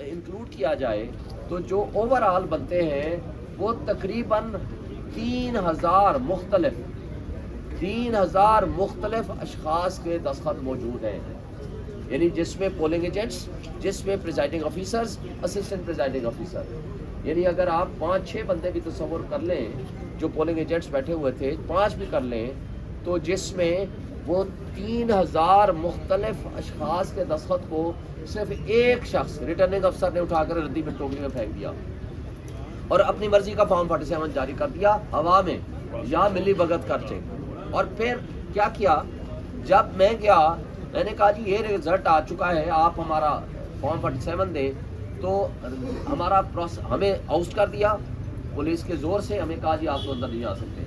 Include کیا جائے تو جو اوور آل بنتے ہیں وہ تقریباً 3,000 مختلف اشخاص کے دستخط موجود ہیں، یعنی جس میں پولنگ ایجنٹس، جس میں presiding officers, assistant presiding officer, یعنی اگر آپ 5-6 بندے بھی تصور کر لیں جو پولنگ ایجنٹس بیٹھے ہوئے تھے، 5 بھی کر لیں تو جس میں وہ 3,000 مختلف اشخاص کے دستخط کو صرف ایک شخص ریٹرننگ افسر نے اٹھا کر ردی میں ٹوکری میں پھینک دیا اور اپنی مرضی کا فارم 47 جاری کر دیا ہوا میں یا ملی بھگت خرچے. اور پھر کیا کیا، جب میں گیا میں نے کہا جی یہ رزلٹ آ چکا ہے، آپ ہمارا فارم 47 دیں، تو ہمارا ہمیں آؤٹ کر دیا پولیس کے زور سے. ہمیں کہا جی آپ تو اندر نہیں آ سکتے،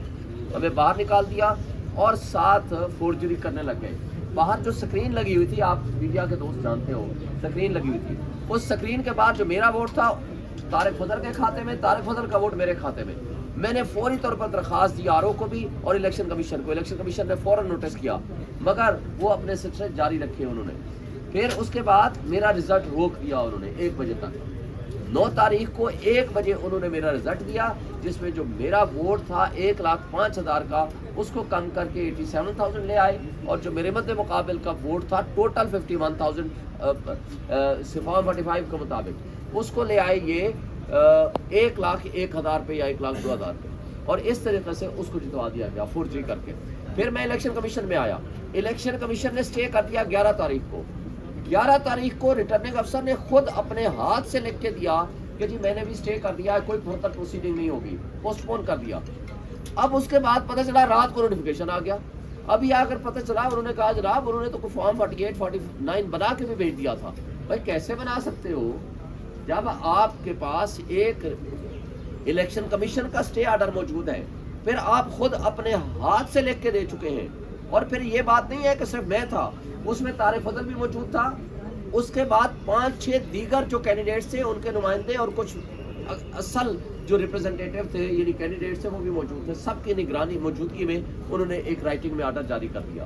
ہمیں باہر نکال دیا اور ساتھ فورجری کرنے لگ گئے. باہر جو سکرین لگی ہوئی تھی، آپ میڈیا کے دوست جانتے ہو سکرین لگی ہوئی تھی، اس سکرین کے بعد جو میرا ووٹ تھا طارق فضل کے کھاتے میں، طارق فضل کا ووٹ میرے کھاتے میں. میں نے فوری طور پر درخواست دی آر او کو بھی اور الیکشن کمیشن کو. الیکشن کمیشن نے فوراً نوٹس کیا مگر وہ اپنے سلسلے جاری رکھے انہوں نے. پھر اس کے بعد میرا رزلٹ روک دیا انہوں نے 1 بجے تک. 9 تاریخ کو 1 بجے انہوں نے میرا رزلٹ دیا جس میں جو میرا ووٹ تھا 1,05,000 کا اس کو کم کر کے 87,000 لے آئے، اور جو میرے مد مقابل کا ووٹ تھا ٹوٹل 51,000 فارم 45 کے مطابق اس کو لے آئے یہ 1,01,000 پہ یا 1,02,000 پہ، اور اس طریقے سے اس کو جتوا دیا گیا فورجری کر کے. پھر میں الیکشن کمیشن میں آیا، الیکشن کمیشن نے اسٹے کر دیا 11 تاریخ کو. 11 تاریخ کو ریٹرننگ افسر نے خود اپنے ہاتھ سے لکھ کے دیا کہ جی میں نے بھی اسٹے کر دیا ہے، کوئی فردر پروسیڈنگ نہیں ہوگی، پوسٹ پون کر دیا. اب اس کے بعد پتہ چلا رات کو نوٹیفیکیشن آ گیا. ابھی آ کر پتہ چلا انہوں نے کہا جناب انہوں نے تو کوئی فارم 48 49 بنا کے بھی بھیج دیا تھا. بھائی کیسے بنا سکتے ہو جب آپ کے پاس ایک الیکشن کمیشن کا اسٹے آرڈر موجود ہے، پھر آپ خود اپنے ہاتھ سے لکھ کے دے چکے ہیں. اور پھر یہ بات نہیں ہے کہ صرف میں تھا، اس میں طارق فضل بھی موجود تھا، اس کے بعد 5-6 دیگر جو کینڈیڈیٹس تھے ان کے نمائندے اور کچھ اصل جو ریپرزنٹیٹیو تھے یعنی کینڈیڈیٹس تھے وہ بھی موجود تھے. سب کی نگرانی موجودگی میں انہوں نے ایک رائٹنگ میں آرڈر جاری کر دیا.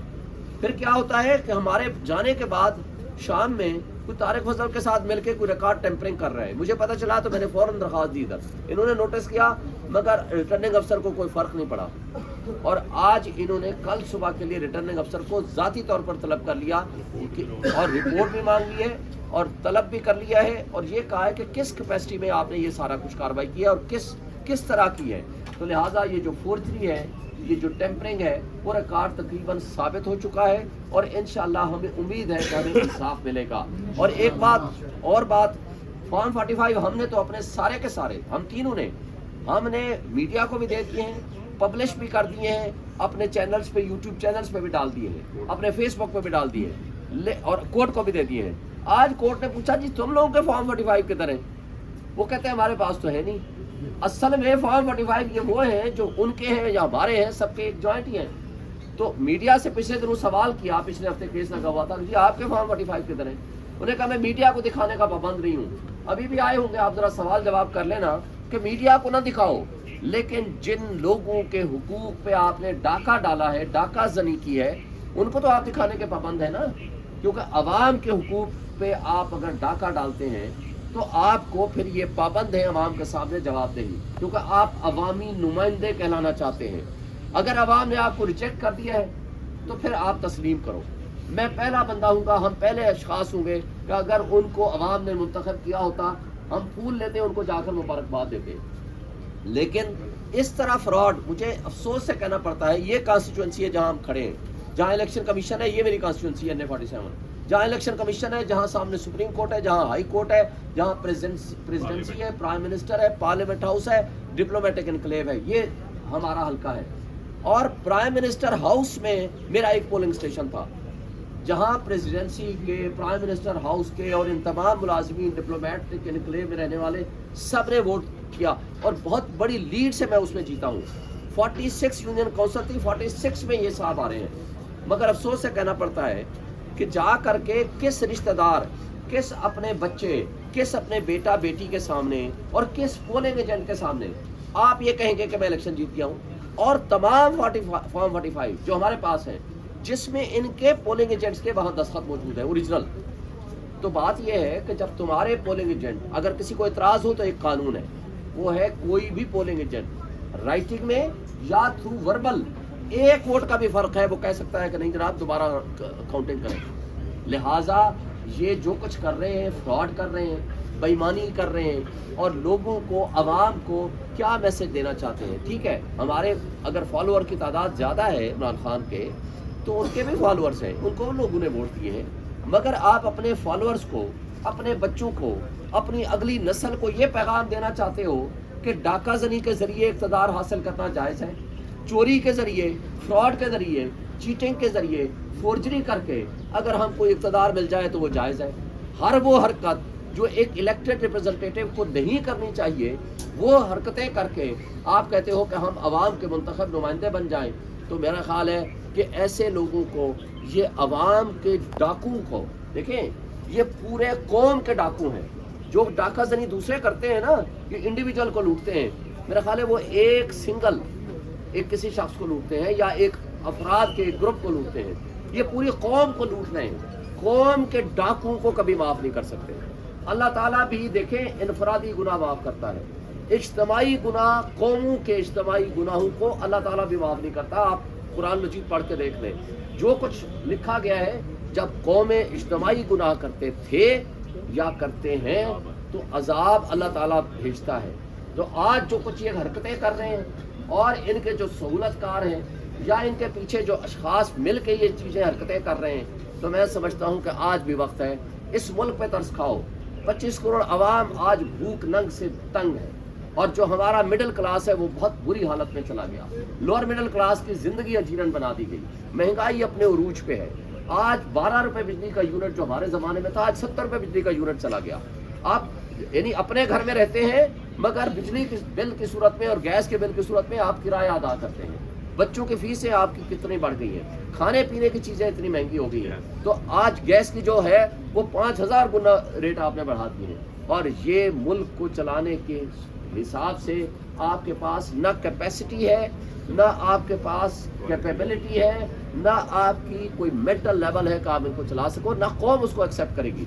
پھر کیا ہوتا ہے کہ ہمارے جانے کے بعد شام میں کوئی طارق فضل کے ساتھ مل کے کوئی ریکارڈ ٹیمپرنگ کر رہے ہیں. مجھے پتہ چلا تو میں نے فوراً درخواست دی ادھر. انہوں نے نوٹس کیا مگر ریٹرننگ افسر کو کوئی فرق نہیں پڑا، اور آج انہوں نے کل صبح کے لیے ریٹرننگ افسر کو ذاتی طور پر طلب کر لیا اور رپورٹ بھی مانگ لی ہے اور طلب بھی کر لیا ہے، اور یہ کہا ہے کہ کس کیپیسٹی میں آپ نے یہ سارا کچھ کارروائی کی ہے اور کس طرح کی ہے. تو لہٰذا یہ جو فورجری ہے، یہ جو ٹیمپرنگ ہے، وہ ریکارڈ تقریباً ثابت ہو چکا ہے اور انشاءاللہ ہمیں امید ہے کہ ہمیں انصاف ملے گا. اور ایک بات فارم 45 ہم نے تو اپنے سارے کے سارے ہم تینوں نے ہم نے میڈیا کو بھی دے دیے ہیں، پبلش بھی کر دیے ہیں، اپنے چینلز پہ یوٹیوب چینلز پہ بھی ڈال دیے ہیں، اپنے فیس بک پہ بھی ڈال دیے ہیں اور کورٹ کو بھی دے دیے ہیں. آج کورٹ نے پوچھا جی تم لوگوں کے فارم 45 کدھر ہیں؟ وہ کہتے ہیں ہمارے پاس تو ہے نہیں. اصل میں فارم 45 یہ وہ ہیں جو ان کے ہیں یا ہمارے ہیں، سب کے ایک جوائنٹ ہی ہیں. تو میڈیا سے پچھلے دنوں سوال کیا، پچھلے ہفتے کیس لگا ہوا تھا جی آپ کے فارم 45 کدھر ہیں؟ انہوں نے کہا میں میڈیا کو دکھانے کا پابند نہیں ہوں. ابھی بھی آئے ہوں گے، آپ ذرا سوال جواب کر لینا کہ میڈیا کو نہ دکھاؤ، لیکن جن لوگوں کے حقوق پہ آپ نے ڈاکہ ڈالا ہے، ڈاکہ زنی کی ہے، ان کو تو آپ دکھانے کے پابند ہیں نا. کیونکہ عوام کے حقوق پہ آپ اگر ڈاکہ ڈالتے ہیں تو آپ کو پھر یہ پابند ہے عوام کے سامنے جواب دہی، کیونکہ آپ عوامی نمائندے کہلانا چاہتے ہیں. اگر عوام نے آپ کو ریجیکٹ کر دیا ہے تو پھر آپ تسلیم کرو. میں پہلا بندہ ہوں گا، ہم پہلے اشخاص ہوں گے کہ اگر ان کو عوام نے منتخب کیا ہوتا ہم پھول لیتے ان کو جا کر مبارکباد دیتے. لیکن اس طرح فراڈ، مجھے افسوس سے کہنا پڑتا ہے، یہ کانسٹیچوئنسی ہے جہاں ہم کھڑے ہیں، جہاں الیکشن کمیشن ہے، یہ میری کانسٹیچوئنسی ہے N47، جہاں الیکشن کمیشن ہے، جہاں سامنے سپریم کورٹ ہے، جہاں ہائی کورٹ ہے، جہاں پریزیڈنسی ہے، پرائم منسٹر ہے، پارلیمنٹ ہاؤس ہے، ڈپلومیٹک انکلیو ہے، یہ ہمارا حلقہ ہے. اور پرائم منسٹر ہاؤس میں میرا ایک پولنگ اسٹیشن تھا جہاں پریزیڈنسی کے، پرائم منسٹر ہاؤس کے اور ان تمام ملازمین ڈپلومیٹک انکلیو میں رہنے والے سب نے ووٹ کیا اور بہت بڑی لیڈ سے میں اس میں جیتا ہوں. 46 یونین کونسل تھی، 46 میں یہ صاحب آ رہے ہیں. مگر افسوس سے کہنا پڑتا ہے کہ جا کر کے کس رشتہ دار، کس اپنے بچے، کس اپنے بیٹا بیٹی کے سامنے اور کس پولنگ ایجنٹ کے سامنے آپ یہ کہیں گے کہ میں الیکشن جیت گیا ہوں. اور تمام فارم 45 جو ہمارے پاس ہیں جس میں ان کے پولنگ ایجنٹس کے وہاں دستخط موجود ہے اوریجنل، تو بات یہ ہے کہ جب تمہارے پولنگ ایجنٹ, اگر کسی کو اعتراض ہو تو ایک قانون ہے, وہ ہے کوئی بھی پولنگ ایجنٹ رائٹنگ میں یا تھرو وربل ایک ووٹ کا بھی فرق ہے وہ کہہ سکتا ہے کہ نہیں جناب دوبارہ کاؤنٹنگ کریں. لہٰذا یہ جو کچھ کر رہے ہیں, فراڈ کر رہے ہیں, بے ایمانی کر رہے ہیں, اور لوگوں کو, عوام کو کیا میسج دینا چاہتے ہیں. ٹھیک ہے, ہمارے اگر فالوور کی تعداد زیادہ ہے عمران خان کے, تو ان کے بھی فالوورس ہیں, ان کو لوگوں نے ووٹ دیے ہیں, مگر آپ اپنے فالوورس کو, اپنے بچوں کو, اپنی اگلی نسل کو یہ پیغام دینا چاہتے ہو کہ ڈاکہ زنی کے ذریعے اقتدار حاصل کرنا جائز ہے, چوری کے ذریعے, فراڈ کے ذریعے, چیٹنگ کے ذریعے, فورجری کر کے اگر ہم کو اقتدار مل جائے تو وہ جائز ہے. ہر وہ حرکت جو ایک الیکٹڈ ریپرزنٹیٹیو کو نہیں کرنی چاہیے, وہ حرکتیں کر کے آپ کہتے ہو کہ ہم عوام کے منتخب نمائندے بن جائیں, تو میرا خیال ہے کہ ایسے لوگوں کو, یہ عوام کے ڈاکو کو, دیکھیں یہ پورے قوم کے ڈاکو ہیں. جو ڈاکہ زنی دوسرے کرتے ہیں نا, یہ انڈیویجول کو لوٹتے ہیں, میرا خیال ہے وہ ایک سنگل ایک کسی شخص کو لوٹتے ہیں یا ایک افراد کے ایک گروپ کو لوٹتے ہیں. یہ پوری قوم کو لوٹ رہے ہیں. قوم کے ڈاکو کو کبھی معاف نہیں کر سکتے. اللہ تعالیٰ بھی دیکھیں انفرادی گناہ معاف کرتا ہے, اجتماعی گناہ, قوموں کے اجتماعی گناہوں کو اللہ تعالیٰ بھی معاف نہیں کرتا. آپ قرآن مجید پڑھ کے دیکھ لیں, جو کچھ لکھا گیا ہے, جب قومیں اجتماعی گناہ کرتے تھے یا کرتے ہیں تو عذاب اللہ تعالیٰ بھیجتا ہے. تو آج جو کچھ یہ حرکتیں کر رہے ہیں, اور ان کے جو سہولت کار ہیں یا ان کے پیچھے جو اشخاص مل کے یہ چیزیں حرکتیں کر رہے ہیں, تو میں سمجھتا ہوں کہ آج بھی وقت ہے, اس ملک پہ ترس کھاؤ. 25 کروڑ عوام آج بھوک ننگ سے تنگ ہے, اور جو ہمارا مڈل کلاس ہے وہ بہت بری حالت میں چلا گیا. لوور مڈل کلاس کی زندگی اجیرن بنا دی گئی. مہنگائی اپنے عروج پہ ہے. آج 12 روپے بجلی کا یونٹ جو ہمارے زمانے میں تھا, آج 70 روپے بجلی کا یونٹ چلا گیا. آپ یعنی اپنے گھر میں رہتے ہیں مگر بجلی کے بل کی صورت میں اور گیس کے بل کی صورت میں آپ کرایہ ادا کرتے ہیں. بچوں کی فیسیں آپ کی کتنی بڑھ گئی ہیں, کھانے پینے کی چیزیں اتنی مہنگی ہو گئی ہیں. تو آج گیس کی جو ہے وہ 5000 گنا ریٹ آپ نے بڑھا دی ہے. اور یہ ملک کو چلانے کے حساب سے آپ کے پاس نہ کیپیسٹی ہے, نہ آپ کے پاس کیپیبلٹی ہے, نہ آپ کی کوئی مینٹل لیول ہے کہ آپ ان کو چلا سکو. نہ قوم اس کو ایکسیپٹ کرے گی.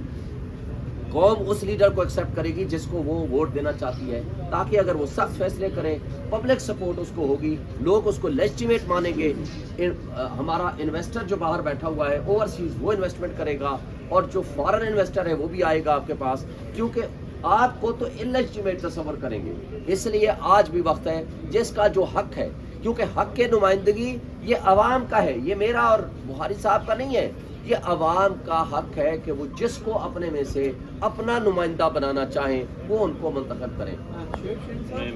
قوم اس لیڈر کو ایکسیپٹ کرے گی جس کو وہ ووٹ دینا چاہتی ہے, تاکہ اگر وہ سخت فیصلے کرے, پبلک سپورٹ اس کو ہوگی, لوگ اس کو لیجیٹیمیٹ مانیں گے. ہمارا انویسٹر جو باہر بیٹھا ہوا ہے اوورسیز, وہ انویسٹمنٹ کرے گا, اور جو فارن انویسٹر ہے وہ بھی آئے گا آپ کے پاس, کیونکہ آپ کو تو انلیجیٹیمیٹ تصور کریں گے. اس لیے آج بھی وقت ہے, جس کا جو حق ہے, کیونکہ حق کے نمائندگی یہ عوام کا ہے, یہ میرا اور بخاری صاحب کا نہیں ہے, یہ عوام کا حق ہے کہ وہ جس کو اپنے میں سے اپنا نمائندہ بنانا چاہیں وہ ان کو منتخب کریں.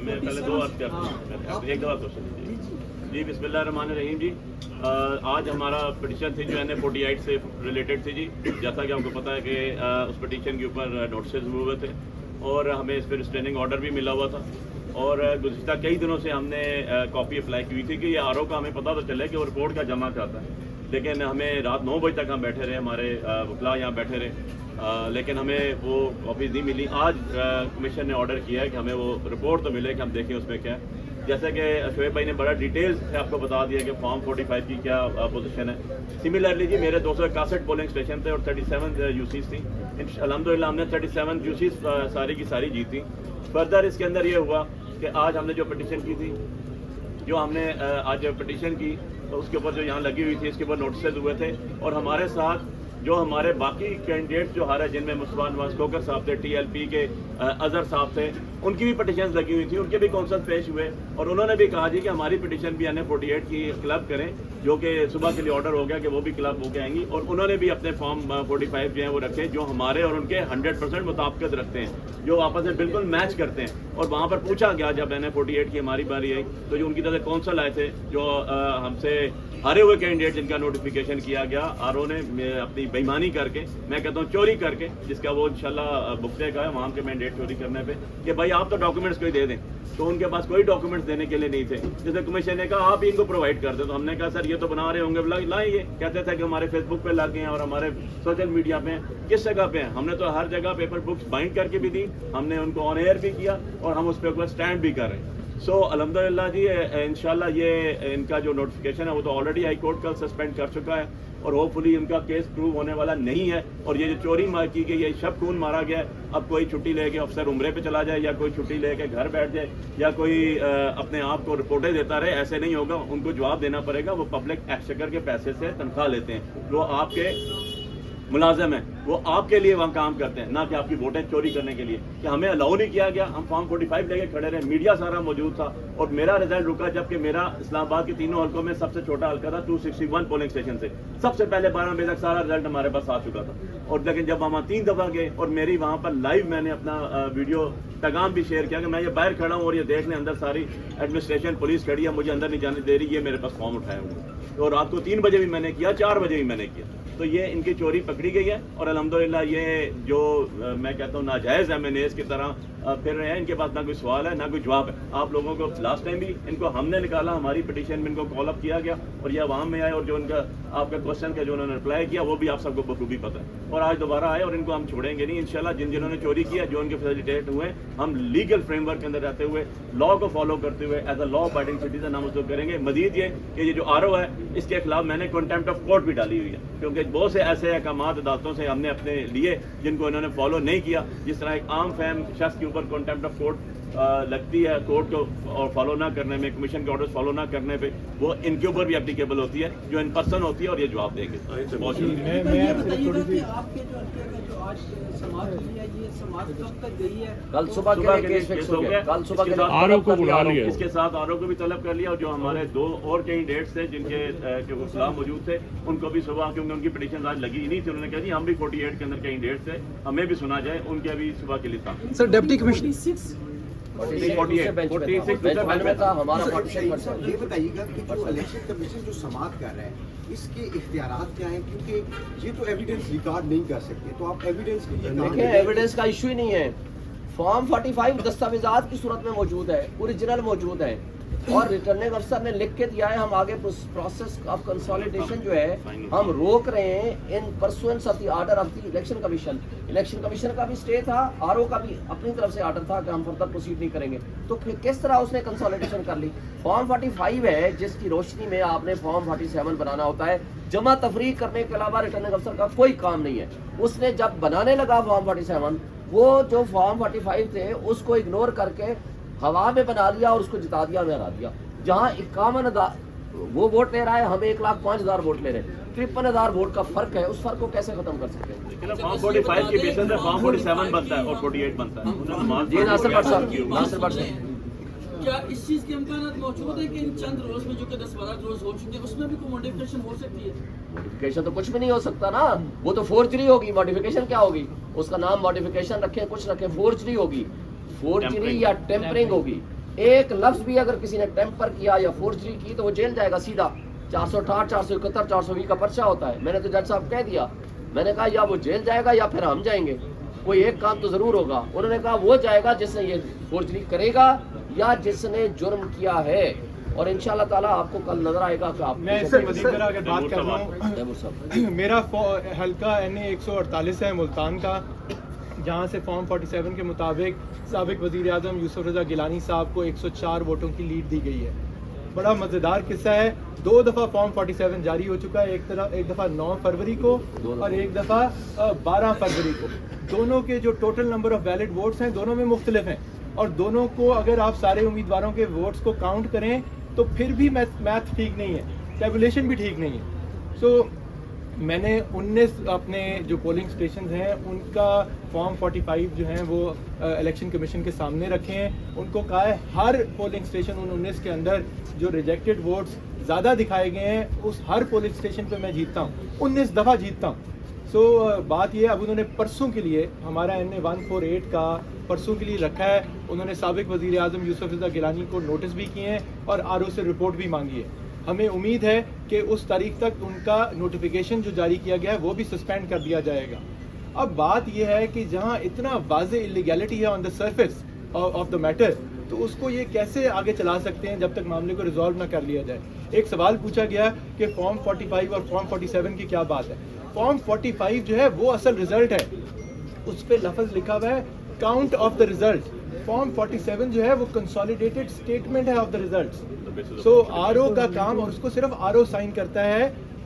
میں پہلے دو بات کرتا ہوں, ایک دو بات جی. بسم اللہ الرحمن الرحیم. جی آج ہمارا پٹیشن تھی جو NA-48 سے ریلیٹڈ تھی. جی جیسا کہ ہم کو پتا ہے کہ اس پٹیشن کے اوپر نوٹسز ہوئے ہوئے تھے, اور ہمیں اس پہ ریسٹریننگ آرڈر بھی ملا ہوا تھا, اور گزشتہ کئی دنوں سے ہم نے کاپی اپلائی کی ہوئی تھی کہ یہ RO کا ہمیں پتہ تو چلے کہ وہ رپورٹ کا جمع چاہتا ہے. لیکن ہمیں رات 9 بجے تک ہم بیٹھے رہے, ہمارے وکلا یہاں بیٹھے رہے, لیکن ہمیں وہ کاپیز نہیں ملی. آج کمیشن نے آرڈر کیا ہے کہ ہمیں وہ رپورٹ تو ملے کہ ہم دیکھیں اس میں کیا ہے. جیسا کہ شعیب بھائی نے بڑا ڈیٹیل سے آپ کو بتا دیا کہ فارم 45 کی کیا پوزیشن ہے. سملرلی جی میرے 261 پولنگ اسٹیشن تھے اور 37 UCs تھیں. الحمدللہ ہم نے 37 UCs ساری کی ساری جیتی. فردر اس کے اندر یہ ہوا کہ آج ہم نے جو پٹیشن کی تھی, جو ہم نے آج پٹیشن کی, تو اس کے اوپر جو یہاں لگی ہوئی تھی اس کے اوپر نوٹسز ہوئے تھے, اور ہمارے ساتھ جو ہمارے باقی کینڈیڈیٹس جو ہارے, جن میں مصطفیٰ نواز کوکر صاحب تھے, TLP کے اظہر صاحب تھے, ان کی بھی پٹیشنز لگی ہوئی تھی, ان کے بھی کونسل پیش ہوئے, اور انہوں نے بھی کہا جی کہ ہماری پٹیشن بھی NA-48 کی کلب کریں, جو کہ صبح کے لیے آرڈر ہو گیا کہ وہ بھی کلب ہو کے آئیں گی. اور انہوں نے بھی اپنے فارم 45 جو ہیں وہ رکھے, جو ہمارے اور ان کے 100% مطابقت رکھتے ہیں, جو آپس میں بالکل میچ کرتے ہیں. اور وہاں پر پوچھا گیا جب NA-48 کی ہماری باری آئی, تو جو ان کی طرف سے کونسل آئے تھے, جو ہم سے ہارے ہوئے کینڈیڈیٹ جن کا نوٹیفیکیشن کیا گیا, RO نے اپنی بےایمانی کر کے, میں کہتا ہوں چوری کر کے, جس کا وہ انشاءاللہ بکتے کا ہے وہاں کے مینڈیٹ چوری کرنے پہ, کہ بھائی آپ تو ڈاکومنٹس کوئی دے دیں. تو ان کے پاس کوئی ڈاکومنٹس دینے کے لیے نہیں تھے. جیسے کمیشن نے کہا آپ ہی ان کو پرووائڈ کر دیں, تو ہم نے کہا سر یہ تو بنا رہے ہوں گے, لائیں. یہ کہتے تھے کہ ہمارے فیس بک پہ لگ گئے ہیں اور ہمارے سوشل میڈیا پہ, کس جگہ پہ ہیں. ہم نے تو ہر جگہ پیپر بکس بائنڈ کر کے بھی دی, ہم نے ان کو آن ایئر بھی کیا, اور ہم اس پہ اسٹینڈ بھی کر رہے ہیں. سو الحمدللہ جی انشاءاللہ یہ ان کا جو نوٹیفیکیشن ہے وہ تو آلریڈی ہائی کورٹ کل سسپینڈ کر چکا ہے, اور ہوپفلی ان کا کیس پروو ہونے والا نہیں ہے. اور یہ جو چوری کی گئی ہے, شب خون مارا گیا ہے, اب کوئی چھٹی لے کے افسر عمرے پہ چلا جائے یا کوئی چھٹی لے کے گھر بیٹھ جائے یا کوئی اپنے آپ کو رپورٹیں دیتا رہے, ایسے نہیں ہوگا. ان کو جواب دینا پڑے گا. وہ پبلک ایکسچیکر کے پیسے سے تنخواہ لیتے ہیں, وہ آپ کے ملازم ہیں, وہ آپ کے لیے وہاں کام کرتے ہیں, نہ کہ آپ کی ووٹیں چوری کرنے کے لیے. کہ ہمیں الاؤ نہیں کیا گیا, ہم فارم 45 لے کے کھڑے رہے, میڈیا سارا موجود تھا, اور میرا رزلٹ رکا جبکہ میرا اسلام آباد کے تینوں حلقوں میں سب سے چھوٹا حلقہ تھا 261 پولنگ اسٹیشن سے. سب سے پہلے 12 بجے تک سارا رزلٹ ہمارے پاس آ چکا تھا. اور لیکن جب ہم 3 دفعہ گئے اور میری وہاں پر لائیو میں نے اپنا ویڈیو پیغام بھی شیئر کیا کہ میں یہ باہر کھڑا ہوں اور یہ دیکھ لیں اندر ساری ایڈمنسٹریشن پولیس کھڑی ہے, مجھے اندر نہیں جانے دے رہی, یہ میرے پاس فارم اٹھائے ہوئے. اور رات کو 3 بجے بھی میں نے کیا, 4 بجے بھی میں نے کیا. تو یہ ان کی چوری پکڑی گئی ہے, اور الحمدللہ یہ جو میں کہتا ہوں ناجائز MNAs کی طرح پھر رہے ہیں, ان کے پاس نہ کوئی سوال ہے نہ کوئی جواب ہے. آپ لوگوں کو لاسٹ ٹائم بھی ان کو ہم نے نکالا, ہماری پٹیشن میں ان کو کال اپ کیا گیا اور یہ عوام میں آئے, اور جو ان کا آپ کا کوشچن کا جو انہوں نے رپلائی کیا وہ بھی آپ سب کو بخوبی پتہ ہے. اور آج دوبارہ آئے اور ان کو ہم چھوڑیں گے نہیں انشاءاللہ. جنہوں نے چوری کیا, جو ان کے فیسیلیٹیٹ ہوئے, ہم لیگل فریم ورک کے اندر رہتے ہوئے, لا کو فالو کرتے ہوئے as a law abiding citizen ہم اس کو کریں گے. مزید یہ کہ یہ جو RO ہے اس کے خلاف میں نے کنٹمپٹ آف کورٹ بھی ڈالی ہوئی ہے, کیونکہ بہت سے ایسے احکامات عدالتوں سے ہم نے اپنے لیے جن کو انہوں نے فالو نہیں کیا. جس طرح ایک عام فہم شخص کے اوپر کنٹمپٹ آف کورٹ لگتی ہے کورٹ کو اور فالو نہ کرنے میں, کمیشن کے آرڈرز فالو نہ کرنے پہ, وہ ان کے اوپر بھی اپلیکیبل ہوتی ہے جو ان پرسن ہوتی ہے, اور یہ جواب دیں گے. بہت شکریہ. یہ بتائیے گا کہ آپ کے جو حلقے کا جو آج سماعت ہوئی ہے, یہ سماعت کب تک گئی ہے؟ کل صبح کے لیے کیس ہو گیا, کل صبح کے RO کو بلا لیا, اس کے ساتھ RO کو بھی طلب کر لیا, اور جو ہمارے 2 اور کینڈیڈیٹس تھے جن کے خلاف موجود تھے ان کو بھی صبح, کیونکہ ان کی پٹیشن آج لگی ہی نہیں تھی, انہوں نے کہا جی ہم بھی 48 کے اندر کینڈیڈیٹس تھے, ہمیں بھی سنا جائے, ان کے بھی صبح کے لیے تھا. سر ڈپٹی کمشنر 46 میں تھا ہمارا 46%. یہ بتائیے گا کہ جو الیکشن کمیشن جو سماعت کر رہا ہے اس کے اختیارات کیا ہیں, کیونکہ یہ تو ایویڈنس ریکارڈ نہیں کر سکتے, تو آپ ایویڈنس کے لیے دیکھیں ایویڈنس کا ایشو ہی نہیں ہے. فارم 45 دستاویزات کی صورت میں موجود ہے, اوریجنل موجود ہے, اور ریٹرننگ افسر نے لکھ کے دیا ہے. ہم آگے پروسیس آف کنسالیڈیشن جو ہے ہم روک رہے ہیں ان pursuance of the order of the election commission. Election commission کا بھی اسٹے تھا, RO کا بھی اپنی طرف سے آرڈر تھا کہ ہم فردر پروسیڈ نہیں کریں گے. تو پھر کس طرح اس نے کنسالیڈیشن کر لی؟ فارم 45 ہے جس کی روشنی میں آپ نے فارم 47 بنانا ہوتا ہے. جمع تفریق کرنے کے علاوہ ریٹرننگ افسر کا کوئی کام نہیں ہے. اس نے جب بنانے لگا فارم 47, وہ جو فارم 45 تھے اس کو اگنور کر کے ہوا میں بنا لیا اور اس کو جتا دیا, ہمیں ہرا دیا. جہاں 51,000 وہ ووٹ لے رہا ہے, ہم 1,05,000 ووٹ لے رہے ہیں. 53,000 ووٹ کا فرق ہے, اس فرق کو کیسے ختم کر سکتے ہیں؟ فارم 45 کی بیسس پہ فارم 47 بنتا ہے اور 48 بنتا ہے. جی ناصر بٹ صاحب, کیا اس چیز کے امکانات موجود ہیں کہ ان چند روز میں جو کہ 10-12 روز ہو چکے ہیں اس میں بھی کوئی موڈیفکیشن ہو سکتی ہے؟ موڈیفکیشن تو کچھ بھی نہیں ہو سکتا نا, وہ تو فورجری ہوگی. موڈیفکیشن کیا ہوگی؟ اس کا نام موڈیفکیشن رکھیں, کچھ رکھیں, فورجری ہوگی. فورجری یا ٹیمپرنگ ہوگی. ایک لفظ بھی اگر کسی نے ٹیمپر کیا یا فورجری کی تو وہ جیل جائے گا سیدھا. 468, 471, 420 کا پرچہ ہوتا ہے. میں نے تو جج صاحب کہہ دیا, میں نے کہا یا وہ جیل جائے گا یا پھر ہم جائیں گے, کوئی ایک کام تو ضرور ہوگا. انہوں نے کہا وہ جائے گا جس نے یہ فورجری کرے گا یا جس نے جرم کیا ہے. اور انشاءاللہ تعالیٰ آپ کو کل نظر آئے گا کہ آپ میں اس سے مزید طرح اگر بات کر رہا ہوں, میرا حلقہ NA 148 ہے ملتان کا, جہاں سے فارم 47 کے مطابق سابق وزیر اعظم یوسف رضا گیلانی صاحب کو 104 ووٹوں کی لیڈ دی گئی ہے. بڑا مزیدار قصہ ہے, 2 دفعہ فارم 47 جاری ہو چکا ہے, ایک دفعہ 9 فروری کو اور ایک دفعہ 12 فروری کو. دونوں کے جو total number of valid votes ہیں دونوں میں مختلف ہیں, اور دونوں کو اگر آپ سارے امیدواروں کے ووٹس کو کاؤنٹ کریں تو پھر بھی میتھ ٹھیک نہیں ہے, ٹیبولیشن بھی ٹھیک نہیں ہے. سو میں نے 19 اپنے جو پولنگ اسٹیشنز ہیں ان کا فارم 45 جو ہیں وہ الیکشن کمیشن کے سامنے رکھے ہیں. ان کو کہا ہے ہر پولنگ اسٹیشن ان 19 کے اندر جو ریجیکٹڈ ووٹس زیادہ دکھائے گئے ہیں اس ہر پولنگ اسٹیشن پہ میں جیتتا ہوں, 19 دفعہ جیتتا ہوں. سو بات یہ اب انہوں نے پرسوں کے لیے ہمارا NA 148 کا پرسوں کے لیے رکھا ہے. انہوں نے سابق وزیر اعظم یوسف رضا گیلانی کو نوٹس بھی کیے ہیں اور RO سے رپورٹ بھی مانگی ہے. ہمیں امید ہے کہ اس تاریخ تک ان کا نوٹیفیکیشن جو جاری کیا گیا ہے وہ بھی سسپینڈ کر دیا جائے گا. اب بات یہ ہے کہ جہاں اتنا واضح اللیگیلٹی ہے on the surface of the matter, تو اس کو یہ کیسے آگے چلا سکتے ہیں جب تک معاملے کو ریزالو نہ کر لیا جائے. ایک سوال پوچھا گیا کہ فارم 45 اور فارم 47 کی کیا بات ہے. فارم 45 جو ہے وہ اصل رزلٹ ہے, اس پہ لفظ لکھا ہوا ہے count of the result. Form 47 جو ہے وہ کنسالیڈیٹڈ اسٹیٹمنٹ ہے of the results. So RO کا کام, اور اس کو صرف RO سائن کرتا ہے,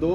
2